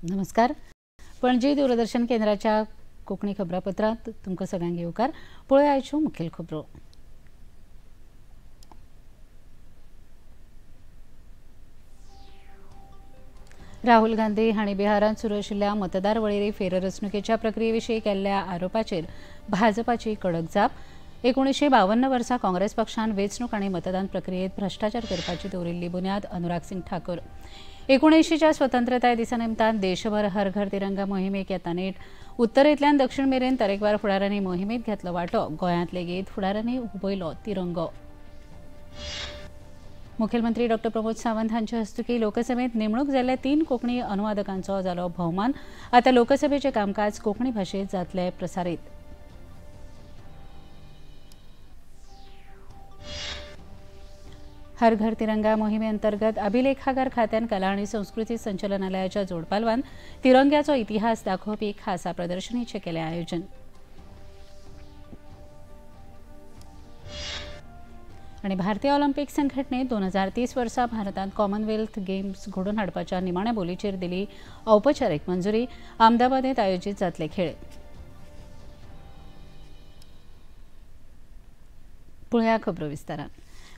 नमस्कार. पणजी दूरदर्शन केंद्राच्या कोकणी खबरापत्रात तुमकां सगळ्यांक येवकार. पळय आयच्यो मुखेल खबरो. राहुल गांधी हांणी बिहारांत सुरू आशिल्ल्या मतदार वळेरी फेररचणुकेच्या प्रक्रियेविशीं केल्ल्या आरोपाचेर भाजपाची कडक जाप. 1952 वर्सा काँग्रेस पक्षान वेंचणूक आनी मतदान प्रक्रियेत भ्रष्टाचार करपाची दवरिल्ली बुन्याद अनुराग सिंग ठाकूर. 19च्या स्वतंत्रताय दिसा निमतान देशभर हर घर तिरंगा मोहिमेक येता नेट. उत्तरेंतल्यान दक्षिण मेरेन तरेकवार फुडाऱ्यांनी मोहिमेत घेतलो वांटो. गोंयांत लेगीत फुडाऱ्यांनी हुबयलो तिरंगो. मुखेलमंत्री डॉ प्रमोद सावंत हांचे हस्तुकीं लोकसभेत नेमणूक जाल्ल्या 3 कोंकणी अनुवादकांचो जालो भोवमान. आतां लोकसभेचें कामकाज कोंकणी भाशेंत जातलें प्रसारीत. हर घर तिरंगा मोहिमे अंतर्गत अभिलेखागार खात्यान कला आनी संस्कृती संचालनालयाच्या जोडपालवान तिरंग्याचो इतिहास दाखोवपी खासा प्रदर्शनीचें केलें आयोजन. आनी भारतीय ऑलिंपिक संघटनेन 2030 वर्सा भारतांत कॉमनवेल्थ गेम्स घडोवन हाडपाच्या निमाण्या बोलीचेर दिली औपचारीक मंजुरी. अहमदाबादेंत आयोजीत जातले खेळ. पळया खबरो विस्तारान.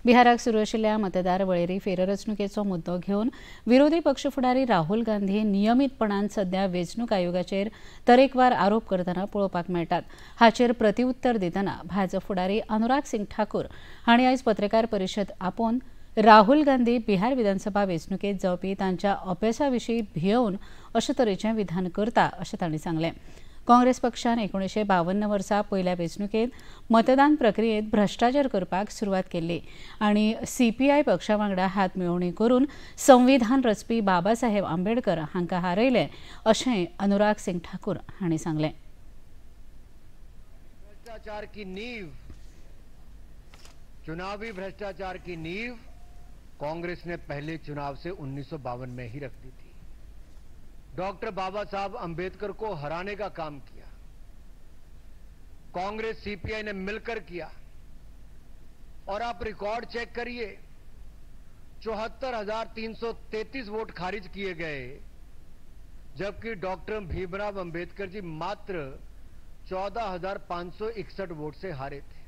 बिहाराक सुरू आशिल्ल्या मतदार वळेरी फेररचणुकेचो मुद्दो घेवन विरोधी पक्ष फुडारी राहुल गांधी नियमीतपणान सध्या वेंचणूक आयोगाचेर तरेकवार आरोप करतना पळोवपाक मेळटात. हाचेर प्रत्युत्तर दितना भाजप फुडारी अनुराग सिंग ठाकूर हांणी आयज पत्रकार परिशद आपोवन राहुल गांधी बिहार विधानसभा वेंचणुकेत जावपी तांच्या अपेसा विशीं भियेवन अशे तरेचें विधान करता अशें तांणी सांगलें. काँग्रेस पक्षान 1952 वर्सा पयल्या वेंचणुकेत मतदान प्रक्रियेत भ्रष्टाचार करपाक सुरवात केल्ली आनी CPI पक्षा वांगडा हात मेळोवणी करून संविधान रचपी बाबासाहेब आंबेडकर हांकां हारयलें अशेंय अनुराग सिंग ठाकूर हांणी सांगलें. भ्रष्टाचार की नींव, चुनावी भ्रष्टाचार की नींव कांग्रेस ने पहले चुनाव से 1952 में ही रख दी थी. डॉक्टर बाबा साहब अंबेडकर को हराने का काम किया. कांग्रेस CPI ने मिलकर किया. और आप रिकॉर्ड चेक करिए, 74,333 वोट खारिज किए गए, जबकि डॉक्टर भीमराव अंबेडकर जी मात्र 14,561 वोट से हारे थे.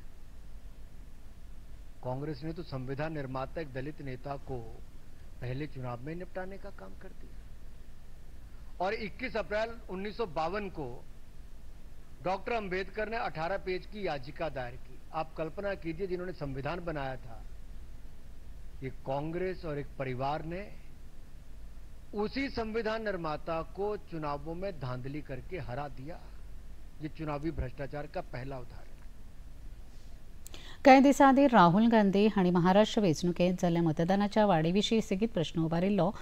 कांग्रेस ने तो संविधान निर्माता एक दलित नेता को पहले चुनाव में निपटाने का काम कर दिया. और 21 अप्रैल 1952 को डॉक्टर अंबेडकर ने 18 पेज की याचिका दायर की. आप कल्पना कीजिए, जिन्होंने संविधान बनाया था, ये कांग्रेस और एक परिवार ने उसी संविधान निर्माता को चुनावों में धांधली करके हरा दिया. ये चुनावी भ्रष्टाचार का पहला उदाहरण. कांय दिसां आदीं राहुल गांधी हांणी महाराष्ट्र वेंचणुकेंत जाल्ल्या मतदानाच्या वाडे विशीं सेगीत प्रस्न उबारिल्लो.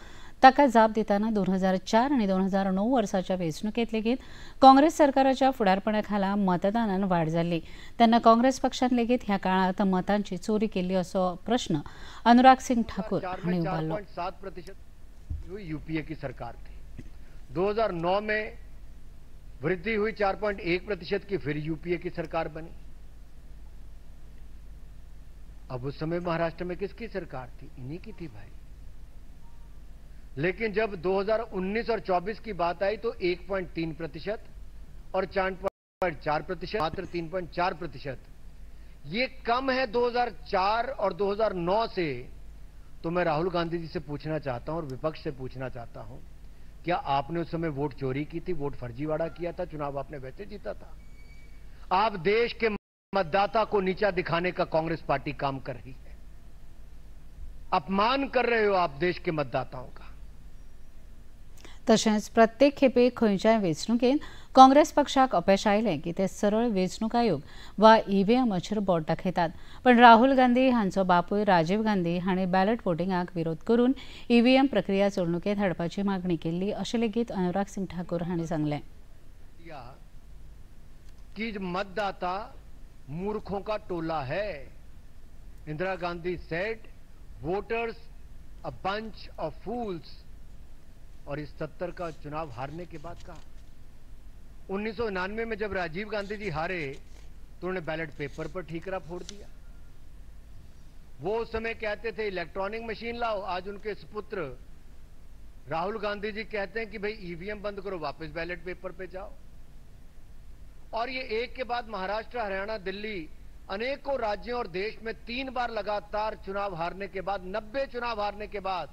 ताका जाप दितना 2004 आनी 2009 वर्साच्या वेंचणुकेंत लेगीत काँग्रेस सरकाराच्या फुडारपणा मतदानांत वाड जाल्ली. तेन्ना काँग्रेस पक्षान लेगीत ह्या काळांत मतांची चोरी केल्ली असो प्रस्न अनुराग सिंग ठाकूर हांणी उबारलो. 4.7% UPA की सरकार थी. 2009 में वृद्धि हुई 4.1% की, फिर UPA की सरकार बनी. अब उस समय महाराष्ट्र में किसकी सरकार थी? इन्हीं की थी भाई. लेकिन जब 2019 और 24 की बात आई तो 1.3% और 4.4%, मात्र 3.4%. ये कम है 2004 और 2009 से. तो मैं राहुल गांधी जी से पूछना चाहता हूं और विपक्ष से पूछना चाहता हूं, क्या आपने उस समय वोट चोरी की थी, वोट फर्जीवाड़ा किया था, चुनाव आपने वैसे जीता था? आप देश के मतदाता को नीचा दिखाने का कांग्रेस पार्टी काम कर रही है. अपमान कर रहे हो आप देश के मतदाताओं का. तशेंच प्रत्येक खेपे खंयच्याय वेंचणुकेंत काँग्रेस पक्षाक अपयश आयलें की ते सरळ वेंचणूक आयोग वा EVMचेर बोट दाखयतात. पण राहुल गांधी हांचो बापूय राजीव गांधी हांणी बॅलट वोटिंगाक विरोध करून EVM प्रक्रिया चलणुकेंत हाडपाची मागणी केल्ली अशें लेगीत अनुराग सिंग ठाकूर हांणी सांगलें. कि मतदाता मूर्खों का टोला है. Indira Gandhi said, voters a bunch of fools. और इस 70 का चुनाव हारने के बाद कहा. 1999 में जब राजीव गांधी जी हारे तो उन्होंने बैलेट पेपर पर ठीकरा फोड़ दिया. वो उस समय कहते थे इलेक्ट्रॉनिक मशीन लाओ. आज उनके सुपुत्र राहुल गांधी जी कहते हैं कि भाई ईवीएम बंद करो, वापस बैलेट पेपर पे जाओ। और ये एक के बाद महाराष्ट्र, हरियाणा, दिल्ली, अनेकों राज्यों और देश में 3 बार लगातार चुनाव हारने के बाद, 90 चुनाव हारने के बाद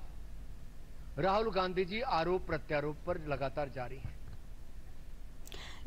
राहुल गांधी जी आरोप प्रत्यारोप पर लगातार जारी हैं।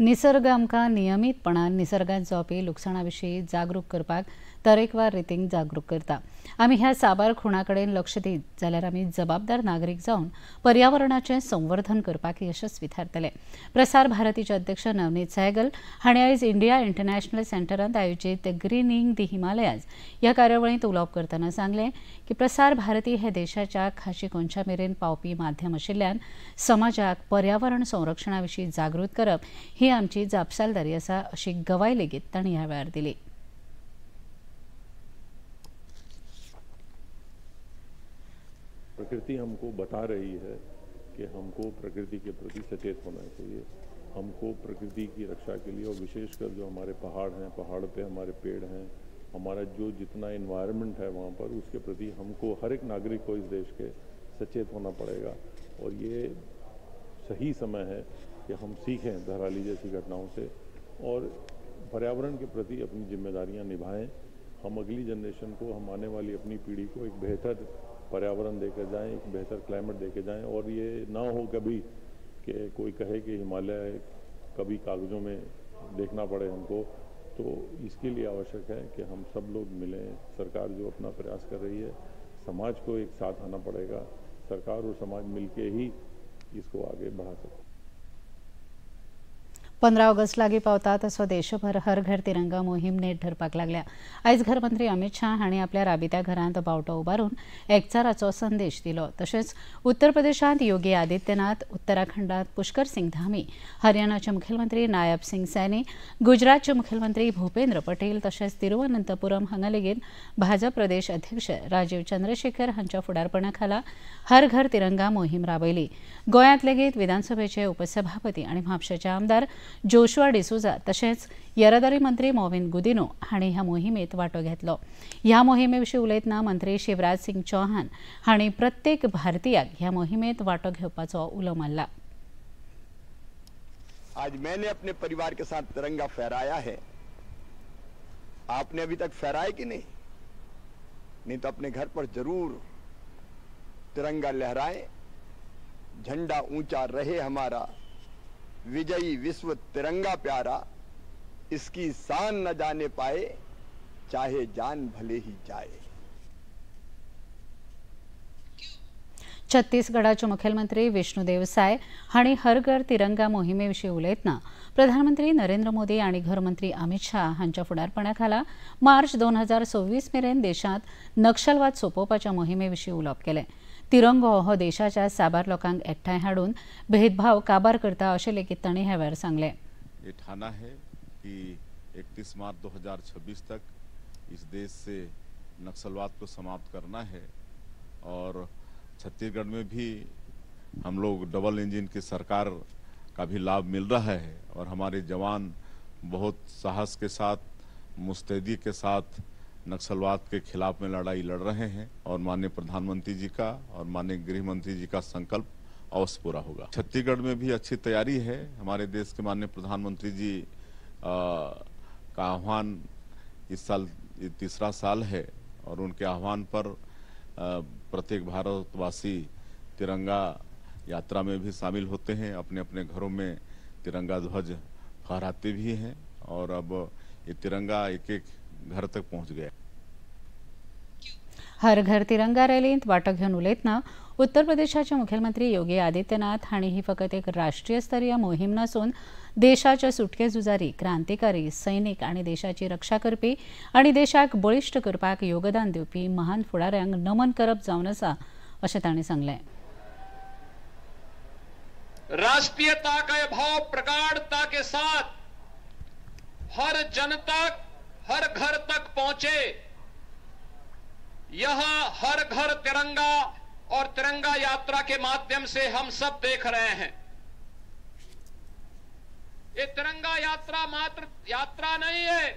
निसर्ग आमकां नियमीतपणान निसर्गात जावपी लुकसाणाविशीं जागरूक करपाक तरेकवार रितीन जागरूक करता। आमी ह्या साबार खुणा कडेन लक्ष दीत जाल्यार आमी जबाबदार नागरीक जावन पर्यावरणाचें संवर्धन करपाक यशस्वी थारतले। प्रसार भारतीचे अध्यक्ष नवनीत सहगल हांणी आयज इंडिया इंटरनॅशनल सेंटरांत आयोजीत ग्रीनिंग दी हिमालयाज ह्या कार्यावळींत उलोवप करतना सांगलें की प्रसार भारती हे देशाच्या खाशी कोनशा मेरेन पावपी माध्यम आशिल्ल्यान समाजाक पर्यावरण संरक्षणा विशीं जागृत करप ही आमची जापसालदारी आसा अशी गवाय लेगीत तांणी ह्या वेळार दिली। प्रकृति हमको बता रही है कि हमको प्रकृति के प्रति सचेत होना चाहिए। हमको प्रकृति की रक्षा के लिए, और विशेषकर जो हमारे पहाड़ हैं, पहाड़ पे हमारे पेड़ हैं, हमारा जो जितना एनवायरनमेंट है वहाँ पर, उसके प्रति हमको हर एक नागरिक को इस देश के सचेत होना पड़ेगा। और ये सही समय है कि हम सीखें धराली जैसी घटनाओं से और पर्यावरण के प्रति अपनी जिम्मेदारियां निभाएं। हम अगली जनरेशन को, हम आने वाली अपनी पीढ़ी को एक बेहतर पर्यावरण देकर जाएं, एक बेहतर क्लाइमेट देकर जाएं। और ये ना हो कभी कि कोई कहे कि हिमालय कभी कागज़ों में देखना पड़े हमको। तो इसके लिए आवश्यक है कि हम सब लोग मिलें। सरकार जो अपना प्रयास कर रही है, समाज को एक साथ आना पड़ेगा। सरकार और समाज मिलके ही इसको आगे बढ़ा सकते। 15 ऑगस्ट लागीं पावता तसो देशभर हर घर तिरंगा मोहीम नेट धरपाक लागल्या। आयज घरमंत्री अमित शाह हांणी आपल्या राबित्या घरांत बावटो उबारून एकचाराचो संदेश दिलो। तशेंच उत्तर प्रदेशांत योगी आदित्यनाथ, उत्तराखंडांत पुष्कर सिंग धामी, हरियाणाचे मुखेलमंत्री नायब सिंग सैनी, गुजरातचे मुखेलमंत्री भूपेंद्र पटेल तशेंच तिरुवनंतपुरम हांगा लेगीत भाजप प्रदेश अध्यक्ष राजीव चंद्रशेखर हांच्या फुडारपणा खाला हर घर तिरंगा मोहीम राबयली। गोंयांत लेगीत विधानसभेचे उपसभापती आनी म्हापशेचे आमदार जोशुआ डिसोजा तशेंच येरादारी मंत्री मोविन गुदिनो हांणी ह्या मोहिमेंत वांटो घेतलो। ह्या मोहिमे विशीं उलयतना मंत्री शिवराज सिंग चौहान हांणी प्रत्येक भारतीयाक ह्या मोहिमेंत वांटो घेवपाचो उलो मारला। आज मैंने अपने परिवार के साथ तिरंगा फहराया है। आपने अभी तक फहराया कि नहीं तो अपने घर पर जरूर तिरंगा लहराएं। झंडा ऊंचा रहे हमारा, विजयी विश्व तिरंगा प्यारा, इसकी शान न जाने पाए, चाहे जान भले ही जाए। छत्तीसगडाचे मुखेलमंत्री विष्णुदेव साय हांणी हर घर तिरंगा मोहिमे विशीं उलयतना प्रधानमंत्री नरेंद्र मोदी आनी घरमंत्री अमित शाह हांच्या फुडारपणा खाला मार्च 2026 मेरेन देशांत नक्षलवाद सोंपोवपाच्या मोहिमे विशीं उलोवप केलें। तिरंगो हो देशाच्या साबार लोकांक एकठांय हाडून भेदभाव काबार करता अशें लेगीत तांणी ह्या वेळार सांगलें। ये ठाना है कि 31 मार्च 2026 तक इस देश से नक्सलवाद को समाप्त करना है। और छत्तीसगढ़ में भी हम लोग डबल इंजन की सरकार का भी लाभ मिल रहा है और हमारे जवान बहुत साहस के साथ, मुस्तैदी के साथ नक्सलवाद के खिलाफ में लड़ाई लड़ रहे हैं। और माननीय प्रधानमंत्री जी का और माननीय गृह मंत्री जी का संकल्प अवश्य पूरा होगा। छत्तीसगढ़ में भी अच्छी तैयारी है। हमारे देश के माननीय प्रधानमंत्री जी का आह्वान इस साल ये 3रा साल है और उनके आह्वान पर प्रत्येक भारतवासी तिरंगा यात्रा में भी शामिल होते हैं, अपने अपने घरों में तिरंगा ध्वज फहराते भी हैं और अब ये तिरंगा एक एक घर तक पहुंच गया। हर घर तिरंगा रॅलींत वांटो घेवन उलयतना उत्तर प्रदेशाचे मुखेलमंत्री योगी आदित्यनाथ हांणी ही फकत एक राष्ट्रीय स्तरीय मोहीम नासून देशाच्या सुटके झुजारी, क्रांतिकारी, सैनीक आनी देशाची रक्षा करपी आनी देशाक बळिश्ट करपाक योगदान दिवपी महान फुडाऱ्यांक नमन करप जावन आसा अशें तांणी सांगलें। राष्ट्रीयता का भाव प्रगाढ़ता के साथ हर जनता, हर घर तक पहुंचे, यह हर घर तिरंगा और तिरंगा यात्रा के माध्यम से हम सब देख रहे हैं। ये तिरंगा यात्रा मात्र यात्रा नहीं है,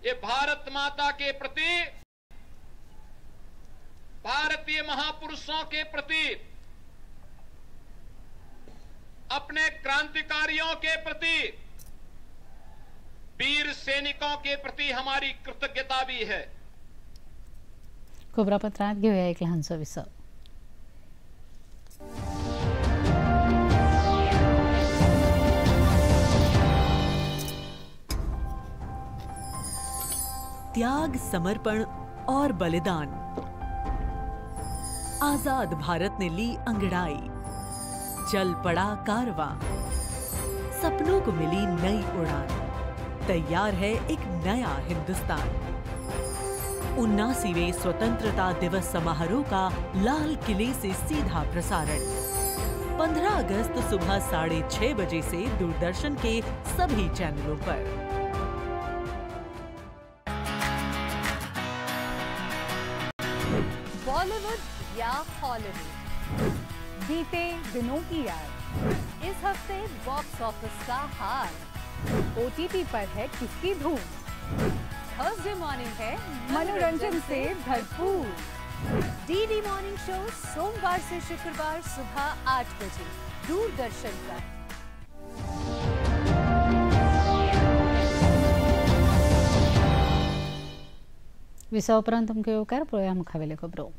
ये भारत माता के प्रति, भारतीय महापुरुषों के प्रति अपने क्रांतिकारियों के प्रति, वीर सैनिकों के प्रति हमारी कृतज्ञता भी है। खबरापत्रात घेऊया एक लहानसं विसव. त्याग, समर्पण और बलिदान. आजाद भारत ने ली अंगड़ाई, चल पड़ा कारवां, सपनों को मिली नई उड़ान, तैयार है एक नया हिंदुस्तान. 79वें स्वतंत्रता दिवस समारोह का लाल किले से सीधा प्रसारण 15 अगस्त सुबह 6:30 बजे से दूरदर्शन के सभी चैनलों पर. बॉलीवुड या हॉलीवुड, बीते दिनों की याद. इस हफ्ते बॉक्स ऑफिस का हाल. OTT पर है किसकी धूम. थर्सडे मॉर्निंग है मनोरंजन से भरपूर. DD मॉर्निंग शो सोमवार से शुक्रवार सुबह 8 बजे दूरदर्शन पर. विसा उपरांत तुमकां येवकार पळोवया मुखावेल्यो खबरो.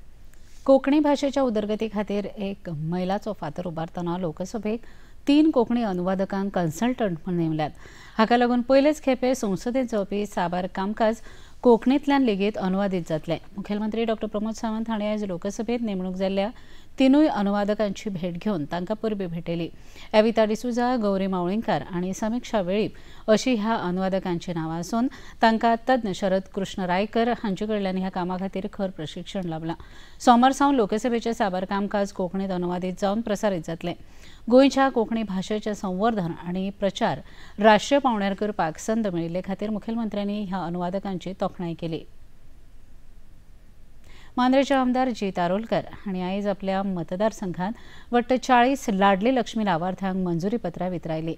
कोंकणी भाशेच्या उदरगती खातीर एक मैलाचो फातर उबारतना लोकसभेक 3 कोंकणी अनुवादकांक कन्सल्टंट म्हूण नेमल्यात. हाका लागून पयलेच खेपे संसदेत जावपी साबार कामकाज कोंकणींतल्यान लेगीत अनुवादीत जातलें. मुखेलमंत्री डॉ प्रमोद सावंत हांणी आयज लोकसभेत नेमणूक जाल्ल्या 3 अनुवादकांची भेट घेवन तांकां परबीं भेटयली. एविता डिसुजा, गौरी मावळींकार आनी समीक्षा वेळीप अशीं ह्या अनुवादकांची नांवां आसून तांकां तज्ञ शरद कृष्ण रायकर हांचे कडल्यान ह्या कामा खातीर खर प्रशिक्षण लाभलां. सोमार सावन लोकसभेचें साबार कामकाज कोंकणींत अनुवादीत जावन प्रसारीत जातलें. गोंयच्या कोंकणी भाशेचें संवर्धन आनी प्रचार राष्ट्रीय पावंड्यार करपाक संद मेळिल्ले खातीर मुखेलमंत्र्यांनी ह्या अनुवादकांची तोखणाय केली. मांद्रेचे आमदार जी तारोलकर हांणी आयज आपल्या मतदारसंघात वट्ट 40 लाडली लक्ष्मी लावार्थ्यांक मंजुरी पत्रां वितरायली.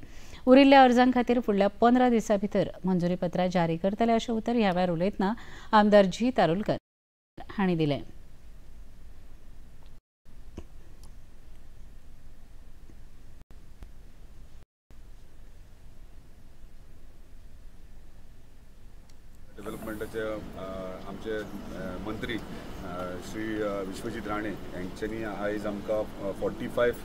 उरिल्ल्या अर्जां खातीर फुडल्या 15 दिसां भितर मंजुरी पत्रां जारी करतले अशें उतर ह्या वेळार उलयतना आमदार जी तारोलकर हांणी दिलें. डेव्हलपमेंटाचे आमचे मंत्री श्री विश्वजीत राणे यांच्यानी आयज आमकां 45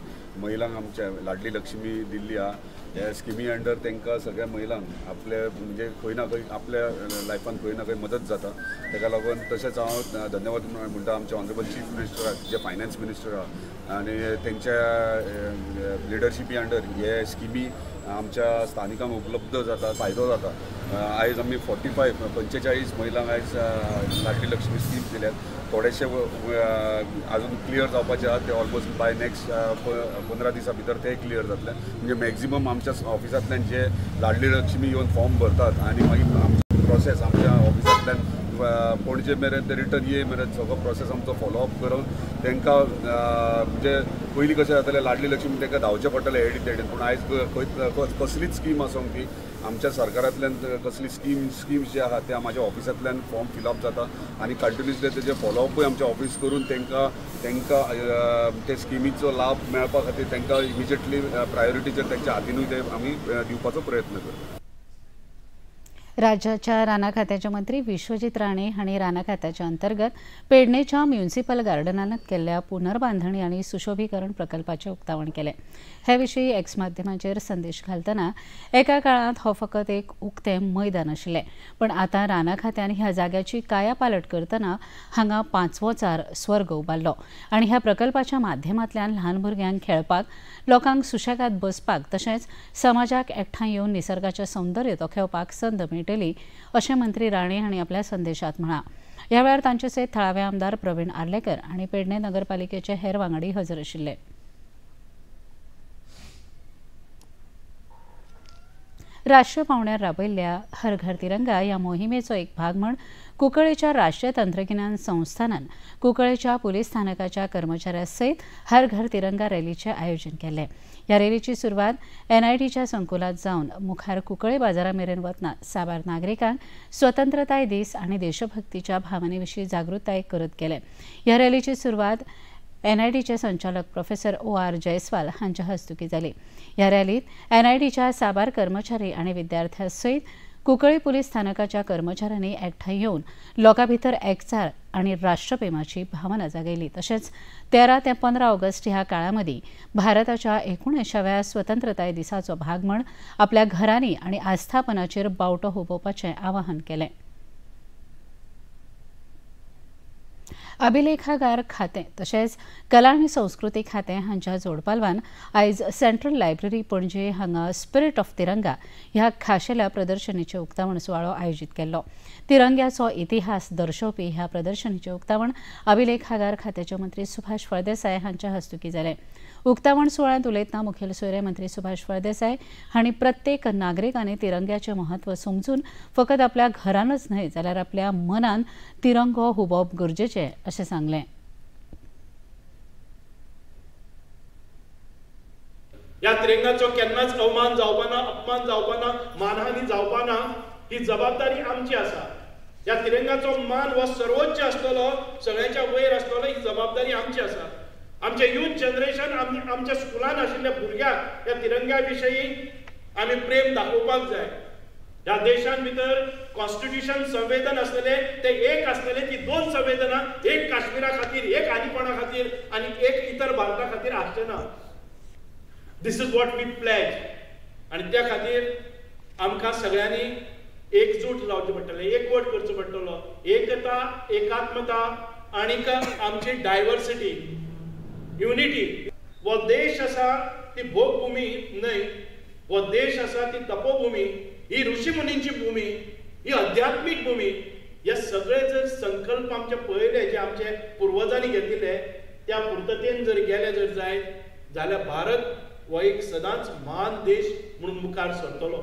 महिलांक आमच्या लाडली लक्ष्मी दिल्ली आहा. ह्या स्किमी अंडर तांकां सगळ्या महिलांक आपले म्हणजे खंय ना खंय आपल्या लायफान खंय ना खंय मदत जाता. ताका लागून तशेंच हांव धन्यवाद म्हणटा आमच्या ऑनरेबल चीफ मिनिस्टराक, जे फायनान्स मिनिस्टर आहा, आनी तेंच्या लिडरशिपी अंडर हे स्किमी आमच्या स्थानिकांक उपलब्ध जाता, फायदो जाता. आयज आमी 45 महिलांक आयज लाडली लक्ष्मी स्कीम दिल्यात. थोडेशे अजून क्लियर जावपाचे आहात, ते ऑलमोस्ट बाय नेक्स्ट 15 दिसां भितर ते क्लियर जातले. म्हणजे मॅक्झिमम आमच्या ऑफिसांतल्यान जे लाडली लक्ष्मी येवन फॉर्म भरतात आनी मागीर आमची प्रोसेस आमच्या ऑफिसांतल्यान पणजे मेरेन ते रिटर्न ये मेरेन सगळो प्रोसेस आमचो फॉलोअप करून तांकां म्हणजे पयलीं कशें जातालें लाडली लक्ष्मी तांकां धांवचें पडटालें एडी तेडीन. पूण आयज कसलीच स्कीम आसूंक ती आमच्या सरकारांतल्यान कसली स्कीम्स जे आहा त्या म्हाज्या ऑफिसांतल्यान फॉर्म फिलअप जाता आनी कंटिन्युअसली तेजे फॉलोअपूय आमच्या ऑफिस करून तांकां ते स्किमीचो लाभ मेळपा खातीर तांकां इमिजिएटली प्रायोरिटीचेर तांच्या हातीनूय ते आमी दिवपाचो प्रयत्न करता. राज्याच्या राना खात्याचे मंत्री विश्वजीत राणे हांणी राना खात्याच्या अंतर्गत पेडणेच्या म्युनिसिपल गार्डनांत केल्ल्या पुनर्बांधणी आनी सुशोभीकरण प्रकल्पाचें उक्तावण केलें. हे विशीं एक्स माध्यमांचेर संदेश घालतना एका काळांत हो फकत एक उक्तें मैदान आशिल्लें, पण आतां राना खात्यान ह्या जाग्याची कायापालट करतना हांगा 5वो चार स्वर्ग उबारलो आनी ह्या प्रकल्पाच्या माध्यमांतल्यान ल्हान भुरग्यांक खेळपाक, लोकांक सुशेगाद बसपाक तशेंच समाजाक एकठांय येवन निसर्गाचें सौंदर्य दाखोवपाक संद मेळटली अशें मंत्री राणे हांणी आपल्या संदेशांत म्हळां. ह्या वेळार तांचे सयत थळावे आमदार प्रवीण आर्लेकर आनी पेडणे नगरपालिकेचे हेर वांगडी हजर आशिल्ले. राष्ट्रीय पावंड्यार राबयल्ल्या हर घर तिरंगा ह्या मोहिमेचो एक भाग म्हूण कुंकळ्ळेच्या राष्ट्रीय तंत्रगिन्यान संस्थानान कुंकळ्ळेच्या पुलीस स्थानकाच्या कर्मचाऱ्यां सयत हर घर तिरंगा रॅलीचें आयोजन केलें. ह्या रॅलीची सुरवात NITच्या संकुलांत जावन मुखार कुंकळ्ळे बाजारा मेरेन वतना साबार नागरिकांक स्वतंत्रताय दीस आनी देशभक्तीच्या भावने विशीं जागृताय करत केले. ह्या रॅलीची सुरवात NIDचे संचालक प्रोफेसर OR जयस्वाल हांच्या हस्तुकी जाली। ह्या रॅलीत NIDच्या साबार कर्मचारी आणि विद्यार्थ्यांसयत कुंकळ्ळी पुलीस स्थानकाच्या कर्मचाऱ्यांनी एकठांय येवन लोकां भितर एकचार आणि राष्ट्रप्रेमाची भावना जागयली। तशेंच 13 ते 15 ऑगस्ट ह्या काळामदी भारताच्या 19व्या स्वतंत्रताय दिसाचो भाग म्हण आपल्या घरांनी आणि आस्थापनाचेर बावटो हुबोवपाचें आवाहन केलें। अभिलेखागार खातें तशेंच कला आनी संस्कृती खातें हांच्या जोडपालवान आयज सेंट्रल लायब्ररी पणजे हांगा स्पिरिट ऑफ तिरंगा ह्या खाशेल्या प्रदर्शनीचें उक्तावण सुवाळो आयोजीत केल्लो। तिरंग्याचो इतिहास दर्शोवपी ह्या प्रदर्शनीचें उक्तावण अभिलेखागार खात्याचे मंत्री सुभाष फळदेसाय हांच्या हस्तुकी जालें। उक्तावण सुवाळ्यांत उलयतना मुखेल सोयरे मंत्री सुभाष फळदेसाय हांणी प्रत्येक नागरिकांनी तिरंग्याचें महत्व समजून फकत आपल्या घरानच न्हय जाल्यार आपल्या मनान तिरंगो हुबोवप गरजेचें अशें सांगलें। ह्या तिरंगाचो केन्नाच अवमान जावपाना, अपमान जावपाना, मानहानी जावपाना ही जबाबदारी आमची आसा। ह्या तिरंगाचो मान हो सर्वोच्च आसतलो, सगळ्यांच्या वयर आसतलो, ही जबाबदारी आमची आसा। आमचे यूथ जनरेशन आमच्या स्कुलान आशिल्ल्या भुरग्यांक ह्या तिरंग्या विशयी आमी प्रेम दाखोवपाक जाय। ह्या देशान भितर कॉन्स्टिट्यूशन संविधान आसलेले ते एक आसलेले, ती दोन संविधानां, एक काश्मीरा खातीर, एक आनीपणा खातीर आनी एक इतर भारता खातीर आसचे ना। This is what we pledge आनी त्या खातीर आमकां सगळ्यांनी एकजूट रावचें पडटलें, एकवट करचो पडटलो। एकता, एकात्मता आनीक आमची डायवर्सिटी, युनिटी। वो देश आसा ती भोगभूमी न्हय, वो देश आसा ती तपोभूमी, ही ऋषिमुनींची भूमी, ही आध्यात्मिक भूमी। हे सगळे जर संकल्प आमचे पयले जे आमचे पुर्वजांनी घेतिल्ले त्या पूर्ततेन जर गेले जर जायत जाल्यार भारत हो एक सदांच महान देश म्हणून मुखार सरतलो।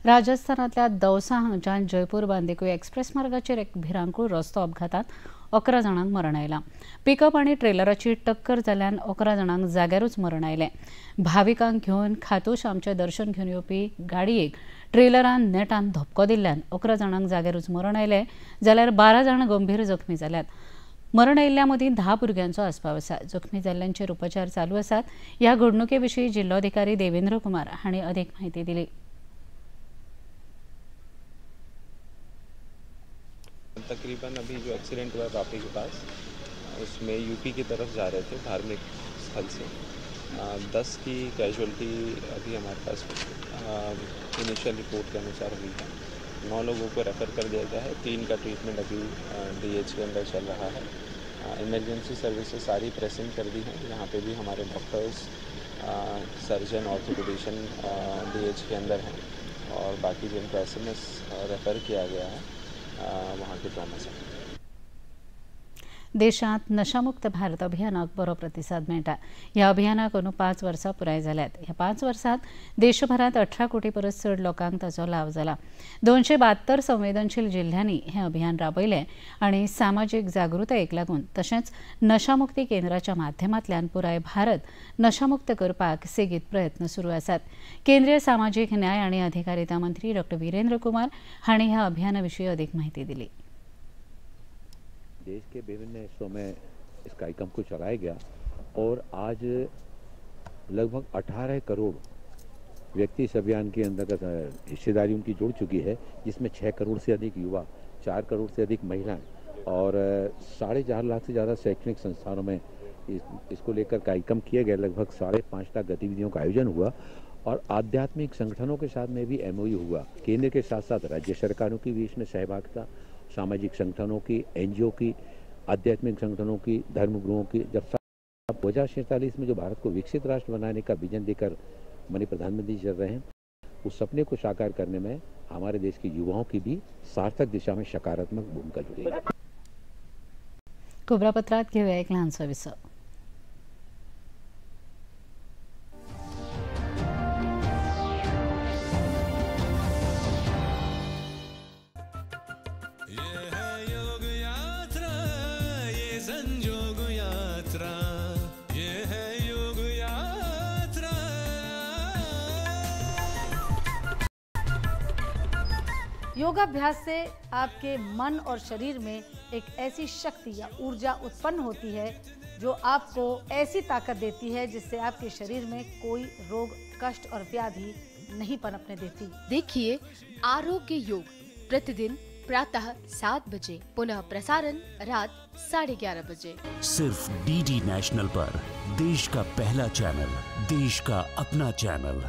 राजस्थानातल्या दौसा हांगच्यान जयपूर बांदिकुई एक्सप्रेस मार्गाचेर एक भिरांकूळ रस्तो अपघातांत 11 जाणांक मरण आयलां। पिकअप आनी ट्रेलराची टक्कर जाल्ल्यान 11 जाणांक जाग्यारूच मरण आयलें। भाविकांक घेवन खाटूश्यामचें दर्शन घेवन येवपी गाडयेक ट्रेलरान नेटान धपको दिल्ल्यान 11 जाणांक जाग्यारूच मरण आयलें, जाल्यार 12 जाण गंभीर जखमी जाल्यात। मरण आयिल्ल्या मदीं 10 भुरग्यांचो आस्पाव आसा। जखमी जाल्ल्यांचेर उपचार चालू आसात। ह्या घडणुके विशीं जिल्लोधिकारी देवेंद्र कुमार हांणी अदीक म्हायती दिली। तकरीबन अभी जो एक्सीडेंट हुआ वापी के पास, उसमें यूपी की तरफ जा रहे थे धार्मिक स्थल से। 10 की कैजुअलिटी अभी हमारे पास इनिशियल रिपोर्ट के अनुसार हुई है। 9 लोगों को रेफ़र कर दिया गया है। 3 का ट्रीटमेंट अभी DH के अंदर चल रहा है। इमरजेंसी सर्विसेज सारी प्रेसिंग कर दी हैं। यहाँ पे भी हमारे डॉक्टर्स, सर्जन, ऑर्थोपेडिशियन DH के अंदर हैं और बाकी जिनको SMS रेफ़र किया गया है वहाँ के ट्रॉमा सेंटर। देशांत नशामुक्त भारत अभियानाक बरो प्रतिसाद मेळटा। ह्या अभियानाक अंदू 5 वर्सां पुराय जाल्यात। ह्या 5 वर्सांत देशभरात 18 कोटी परस चड लोकांक ताचो लाव जाला। 272 संवेदनशील जिल्ह्यांनी हें अभियान राबयलें आनी सामाजीक जागृतायेक लागून तशेंच नशामुक्ती केंद्राच्या माध्यमांतल्यान पुराय भारत नशामुक्त करपाक सेगीत प्रयत्न सुरू आसात। केंद्रीय सामाजीक न्याय आनी अधिकारिता मंत्री डॉ. वीरेंद्र कुमार हांणी ह्या अभियाना विशीं अदीक म्हायती दिली। देश के विभिन्न हिस्सों में इस कार्यक्रम को चलाया गया और आज लगभग 18 करोड़ व्यक्ति इस अभियान के अंतर्गत हिस्सेदारी उनकी जुड़ चुकी है, जिसमें 6 करोड़ से अधिक युवा, 4 करोड़ से अधिक महिलाएं और 4.5 लाख से ज़्यादा शैक्षणिक संस्थानों में इसको लेकर कार्यक्रम किए गए। लगभग 5.5 लाख गतिविधियों का आयोजन हुआ और आध्यात्मिक संगठनों के साथ में भी MOU हुआ। केंद्र के साथ साथ राज्य सरकारों की भी इसमें सहभागिता, सामाजिक संगठनों की, NGO की, आध्यात्मिक संगठनों की, धर्मगुरुओं की। जब 2047 में जो भारत को विकसित राष्ट्र बनाने का विजन देकर माननीय प्रधानमंत्री चल रहे हैं, उस सपने को साकार करने में हमारे देश के युवाओं की भी सार्थक दिशा में सकारात्मक भूमिका जुड़ी है। खबरापत्रात घेऊया एक लहानसा विसर। योगाभ्यास से आपके मन और शरीर में एक ऐसी शक्ति या ऊर्जा उत्पन्न होती है जो आपको ऐसी ताकत देती है जिससे आपके शरीर में कोई रोग, कष्ट और व्याधि नहीं पनपने देती। देखिए आरोग्य योग प्रतिदिन प्रातः 7 बजे, पुनः प्रसारण रात 11:30 बजे, सिर्फ डीडी नेशनल पर। देश का पहला चैनल, देश का अपना चैनल।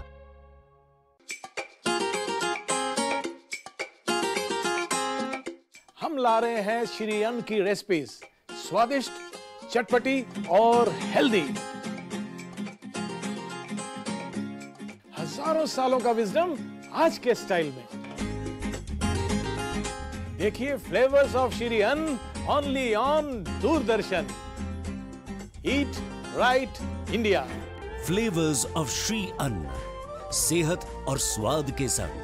हम ला रहे हैं श्री अन्न की रेसिपीज, स्वादिष्ट, चटपटी और हेल्दी। हजारों सालों का विजडम आज के स्टाइल में। देखिए फ्लेवर्स ऑफ श्री अन्न only on Doordarshan. Eat right India. Flavours of Shri अन्न, सेहत और स्वाद के संग।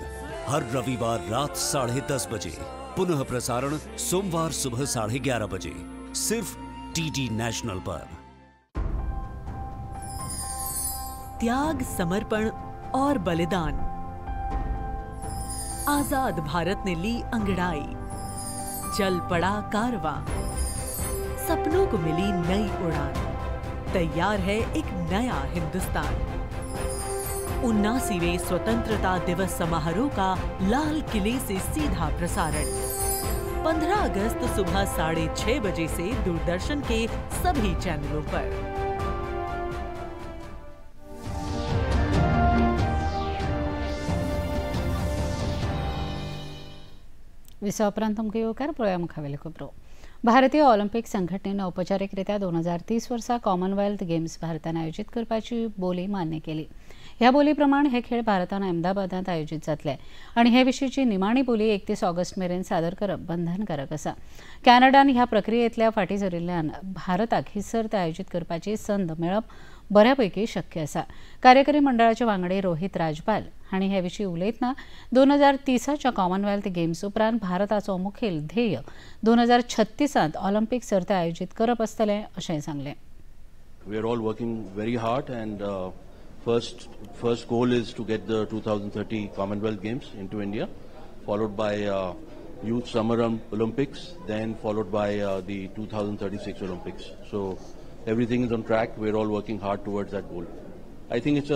हर रविवार रात 10:30 बजे, पुनः प्रसारण सोमवार सुबह 11:30 बजे, सिर्फ डीडी नेशनल पर। त्याग, समर्पण और बलिदान। आजाद भारत ने ली अंगड़ाई, चल पड़ा कारवां, सपनों को मिली नई उड़ान, तैयार है एक नया हिंदुस्तान। 79वें स्वतंत्रता दिवस समारोह का लाल किले से सीधा प्रसारण 15 अगस्त सुबह 6:30 बजे से दूरदर्शन के सभी चैनलों पर। विसाउपरांत तुमकां येवकार पळोवया मुखावेले खबरो। भारतीय ऑलिंपिक संघटनेन औपचारिकरित्या 2030 वर्सा कॉमनवेल्थ गेम्स भारतान आयोजीत करपाची बोली मान्य केली। ह्या बोली प्रमाण हे खेळ भारतान अहमदाबादात आयोजीत जातले आणि हे विशींची निमाणी बोली 31 ऑगस्ट मेरेन सादर करप बंधनकारक आसा। कॅनडान ह्या प्रक्रियेंतल्या फाटीं सरिल्ल्यान भारताक ही सर्त आयोजीत करपाची संद मेळप बऱ्यापैकी शक्य आसा। कार्यकारी मंडळाचे वांगडी रोहित राजपाल हांणी हे विशीं उलयतना 2030च्या कॉमनवेल्थ गेम्स उपरांत भारताचो मुखेल ध्येय 2036 ऑलिंपिक सर्त आयोजीत करप आसतलें अशेंय सांगलें। We are all working very hard and first goal is to get the 2030 Commonwealth Games into India, followed by Youth Summer Olympics, then followed by the 2036 Olympics. So everything is on track. We're all working hard towards that goal. I think it's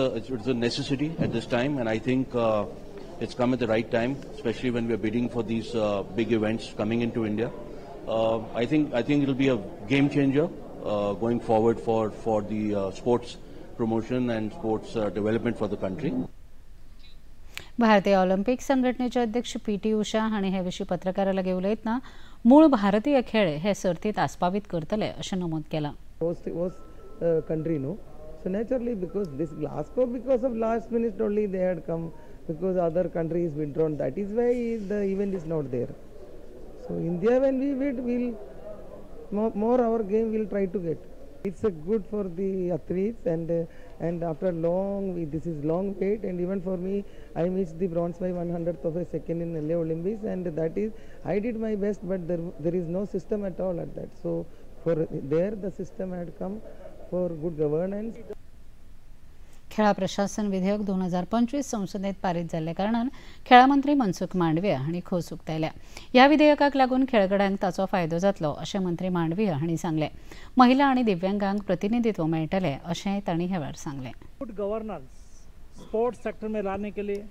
a necessity at this time, and I think it's come at the right time, especially when we're bidding for these big events coming into India. I think it'll be a game changer going forward for the sports promotion and sports development for the country. भारतीय Olympic संघटनेचे अध्यक्ष PT Usha हांणी हे विशीं पत्रकारां लागीं उलयतना मूळ भारतीय खेळ हे सर्तींत आस्पावीत करतले अशें नमूद केलां। Country, no? So naturally, because this Glasgow, because of last minute only they had come, because other countries withdrawn. That is why the event is not there. So India, when we bid, we'll more our game will try to get. It's a good for the athletes, and after long, this is long wait, and even for me, I missed the bronze by 100th of a second in LA Olympics, and that is, I did my best, but there is no system at all at that. So for there, the system had come for good governance. खेळा प्रशासन विधेयक 2025 संसदेत पारित जाल्ल्या कारणान खेळा मंत्री मनसुख मांडवीय हांणी खोस उक्तायल्या। ह्या विधेयकाक लागून खेळगड्यांक ताचो फायदो जातलो अशें मंत्री मांडवीय हांणी सांगलें। महिला आनी दिव्यांगांक प्रतिनिधित्व मेळटलें अशेंय तांणी ह्या वेळार सांगलें। गुड गवर्नेंस स्पोर्ट्स सेक्टर में लाने के लिए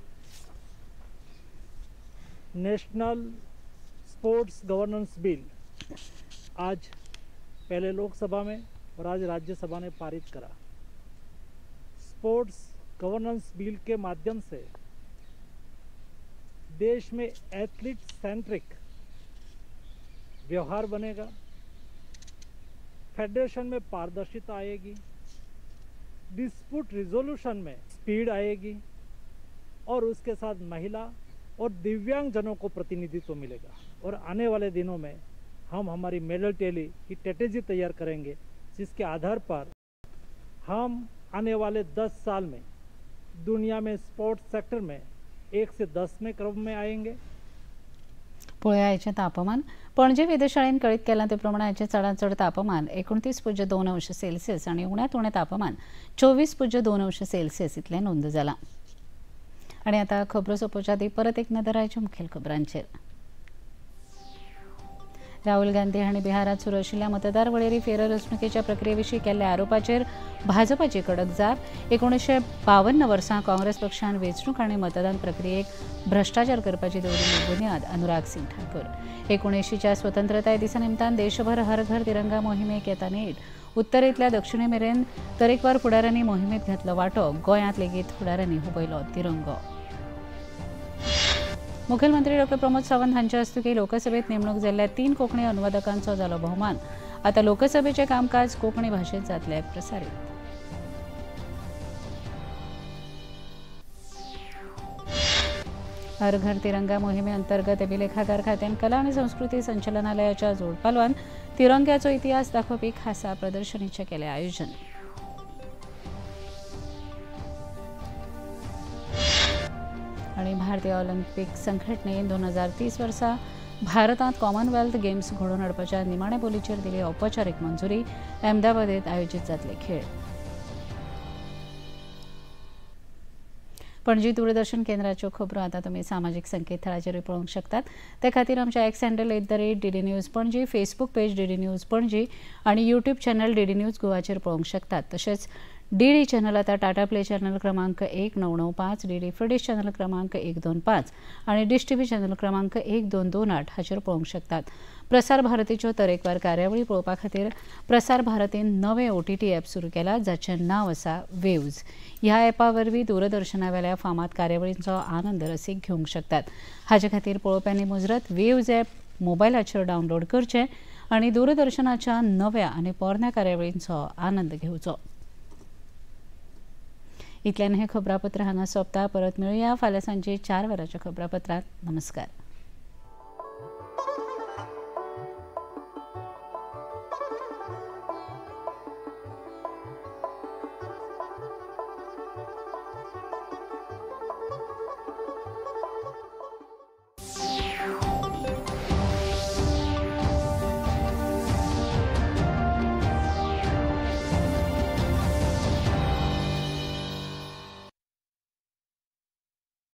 नेशनल स्पोर्ट्स गवर्नेंस बिल आज पहले लोकसभा में और आज राज्यसभा ने पारित करा। स्पोर्ट्स गवर्नेंस बिल के माध्यम से देश में एथलीट सेंट्रिक व्यवहार बनेगा, फेडरेशन में पारदर्शिता आएगी, डिस्प्यूट रिजोल्यूशन में स्पीड आएगी और उसके साथ महिला और दिव्यांग जनों को प्रतिनिधित्व मिलेगा। और आने वाले दिनों में हम हमारी मेडल टैली की स्ट्रेटेजी तैयार करेंगे, जिसके आधार पर हम आने वाले 10 साल में दुनिया में स्पोर्ट्स सेक्टर में 1 से 10 में क्रम में आएंगे। पळय आयचें तापमान। पणजे वेधशाळेन कळीत केलां ते प्रमाण आयचें चडांत चड तापमान 29.2 अंश सेल्सियस आनी उण्यांत उणें तापमान 24.2 अंश सेल्सियस इतलें नोंद जालां। आणि आता खबरो सोंपोवच्या आदीं परत एक नदर आयच्या मुखेल खबरांचेर. राहुल गांधी हांणी बिहारात सुरू आशिल्ल्या मतदार वळेरी फेररचणुकेच्या प्रक्रियेविशीं केल्ल्या आरोपाचेर भाजपाची कडक जाप. 1952 वर्सा काँग्रेस पक्षान वेंचणूक आनी मतदान प्रक्रियेक भ्रष्टाचार करपाची दवरिल्ली बुन्याद अनुराग सिंग ठाकूर. 19च्या स्वतंत्रताय दिसा निमतान देशभर हर घर तिरंगा मोहिमेक येता नेट. उत्तरेंतल्या दक्षिणे मेरेन तरेकवार फुडाऱ्यांनी मोहिमेंत घेतलो वांटो. गोंयांत लेगीत फुडाऱ्यांनी हुबयलो तिरंगो. मुखेलमंत्री डॉ प्रमोद सावंत हांचे हस्तुकीं लोकसभेत नेमणूक जाल्ल्या 3 कोंकणी अनुवादकांचो जालो भोवमान. आतां लोकसभेचें कामकाज कोंकणी भाशेंत जातलें प्रसारीत. हर घर तिरंगा मोहिमे अंतर्गत अभिलेखागार खात्यान कला आनी संस्कृती संचालनालयाच्या जोड पालवान तिरंग्याचो इतिहास दाखोवपी खासा प्रदर्शनीचें केलें आयोजन. आणि भारतीय ऑलिंपिक संघटनेन 2030 वर्सा भारतांत कॉमनवेल्थ गेम्स घडोवन हाडपाच्या निमाणे बोलीचेर दिली औपचारीक मंजुरी. अहमदाबादेत आयोजीत जातले खेळ. पणजी दूरदर्शन केंद्राच्यो खबरो आतां तुमी सामाजीक संकेतथळाचेर पळोवंक शकतात. ते खातीर आमच्या x handle @DD news Panaji, Facebook page DD news Panaji आणि यूट्यूब चॅनल DD न्यूज गोवाचेर पळोवंक शकतात. तशेंच DD चॅनल आता टाटा प्ले चॅनल क्रमांक 1995, DD फ्री डिश चॅनल क्रमांक 125 आणि डिश TV चॅनल क्रमांक 1228 हाचेर पळोवंक शकतात. प्रसार भारतीच्यो तरेकवार कार्यावळी पळोवपा खातीर प्रसार भारतीन नवें OTT ॲप सुरू केलां, जाचें नांव आसा वेव्ज. ह्या ॲपा वरवीं दूरदर्शनावेल्या फामाद कार्यावळींचो आनंद रसीक घेवंक शकतात. हाचे खातीर पळोवप्यांनी मुजरत वेव्ज ॲप मोबायलाचेर डावनलोड करचें आनी दूरदर्शनाच्या नव्या आनी पोरण्या कार्यावळींचो आनंद घेवचो. इतल्यान हें खबरापत्र हांगा सोंपता. परत मेळुया फाल्यां सांजे 4 वरांच्या खबरापत्रांत. नमस्कार.